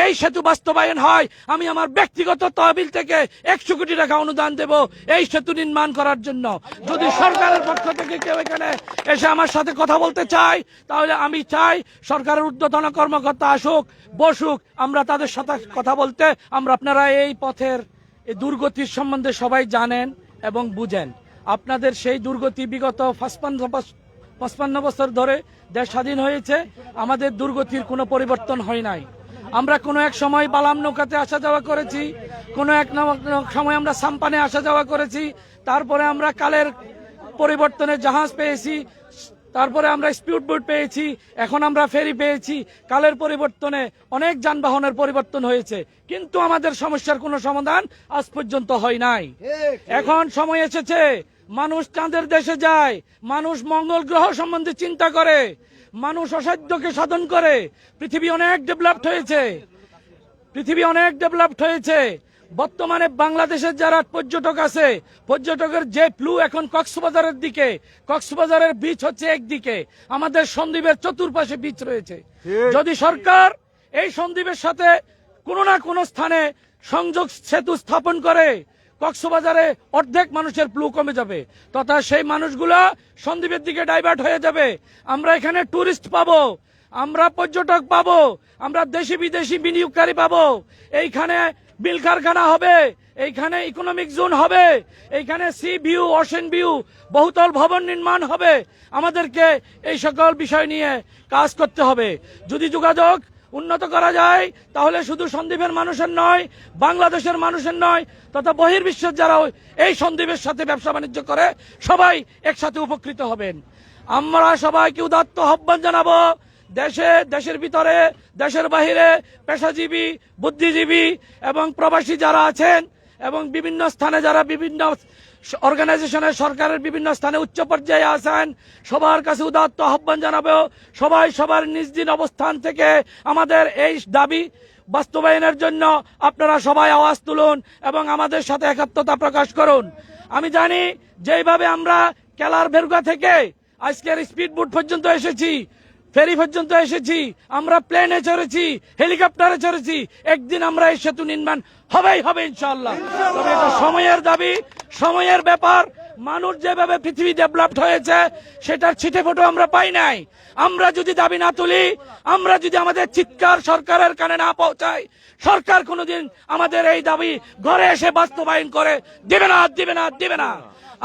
এই সেতু বাস্তবায়ন হয় আমি আমার ব্যক্তিগত তহবিল থেকে 100 কোটি টাকা অনুদান দেব এই সেতু নির্মাণ করার জন্য। যদি সরকারের পক্ষ থেকে কেউ এখানে এসে আমার সাথে কথা বলতে চায় তাহলে আমি চাই সরকারের ঊর্ধ্বতন কর্মকর্তা আসুক, বসুক, আমরা তাদের সাথে কথা বলতে। আপনারা এই পথের এই দুর্গতির সম্বন্ধে সবাই জানেন এবং বুঝেন। আপনাদের সেই দুর্গতি বিগত 55 বছর ধরে দেশ স্বাধীন হয়েছে, আমাদের দুর্গতির কোনো পরিবর্তন হয় নাই। আমরা কোনো এক সময় বালাম নৌকাতে আসা যাওয়া করেছি, কোনো এক সময় আমরা সাম্পানে আসা যাওয়া করেছি, তারপরে আমরা কালের পরিবর্তনে জাহাজ পেয়েছি, তারপরে আমরা স্পিড বোট পেয়েছি, এখন আমরা ফেরি পেয়েছি। কালের পরিবর্তনে অনেক যানবাহনের পরিবর্তন হয়েছে, কিন্তু আমাদের সমস্যার কোনো সমাধান আজ পর্যন্ত হয় নাই। এখন সময় এসেছে মানুষ চাঁদের দেশে যায়, মানুষ মঙ্গল গ্রহ সম্বন্ধে চিন্তা করে, মানুষ অসাধ্যকে সাধন করে। পৃথিবী অনেক ডেভেলপড হয়েছে। বর্তমানে বাংলাদেশের যারা পর্যটক আছে, পর্যটকের যে ফ্লু এখন কক্সবাজারের দিকে, কক্সবাজারের বিচ হচ্ছে একদিকে, আমাদের সন্দ্বীপের চতুর্পাশে বিচ রয়েছে। যদি সরকার এই সন্দ্বীপের সাথে কোনো না কোনো স্থানে সংযোগ সেতু স্থাপন করে, কক্সবাজারে অর্ধেক মানুষের ফ্লু কমে যাবে, তথা সেই মানুষগুলা সন্দ্বীপের দিকে ডাইভার্ট হয়ে যাবে। আমরা এখানে টুরিস্ট পাবো, আমরা পর্যটক পাবো, আমরা দেশি বিদেশি বিনিয়োগকারী পাবো। এইখানে মিল কারখানা হবে, এইখানে ইকোনমিক জোন হবে, এইখানে সি ভিউ, ওশেন ভিউ, বহুতল ভবন নির্মাণ হবে। আমাদেরকে এই সকল বিষয় নিয়ে কাজ করতে হবে। যদি যোগাযোগ উন্নত করা যায় তাহলে শুধু সন্দ্বীপের মানুষের নয়, বাংলাদেশের মানুষের নয়, তথা বহির্বিশ্বের যারা এই সন্দ্বীপের সাথে ব্যবসা বাণিজ্য করে সবাই একসাথে উপকৃত হবেন। আমরা সবাইকে উদাত্ত আহ্বান জানাবো, দেশের ভিতরে দেশের বাহিরে পেশাজীবী, বুদ্ধিজীবী এবং প্রবাসী যারা আছেন এবং বিভিন্ন স্থানে যারা বিভিন্ন অর্গানাইজেশনের সরকারের বিভিন্ন স্থানে উচ্চ পর্যায়ে আছেন, সবার কাছে উদাত্ত আহ্বান জানাবো, সবাই সবার নিজ দিন অবস্থান থেকে আমাদের এই দাবি বাস্তবায়নের জন্য আপনারা সবাই আওয়াজ তুলুন এবং আমাদের সাথে একাত্মতা প্রকাশ করুন। আমি জানি যেভাবে আমরা কেলার ভেরুগা থেকে আজকের স্পিড বোট পর্যন্ত এসেছি, ফেরি পর্যন্ত এসেছি, আমরা প্লেনে চড়েছি, হেলিকপ্টারে চড়েছি, একদিন আমরা এই সেতু নির্মাণ হবে ইনশাআল্লাহ। তবে এটা সময়ের দাবি, সময়ের ব্যাপার। মানুষ যেভাবে পৃথিবী ডেভেলপড হয়েছে সেটার ছিটে ফোটো আমরা পাই নাই। আমরা যদি দাবি না তুলি, আমরা যদি আমাদের চিৎকার সরকারের কানে না পৌঁছায়, সরকার কোনোদিন আমাদের এই দাবি ঘরে এসে বাস্তবায়ন করে দিবে না।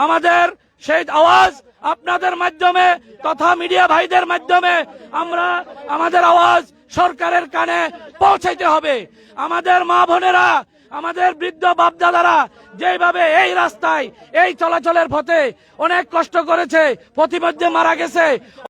আমাদের সেই আওয়াজ আপনাদের মাধ্যমে তথা মিডিয়া ভাইদের মাধ্যমে আমরা আমাদের আওয়াজ সরকারের কানে পৌঁছাইতে হবে। আমাদের মা বোনেরা, আমাদের বৃদ্ধ বাপদাদারা যেভাবে এই রাস্তায় এই চলাচলের পথে অনেক কষ্ট করেছে, পথিমধ্যে মারা গেছে,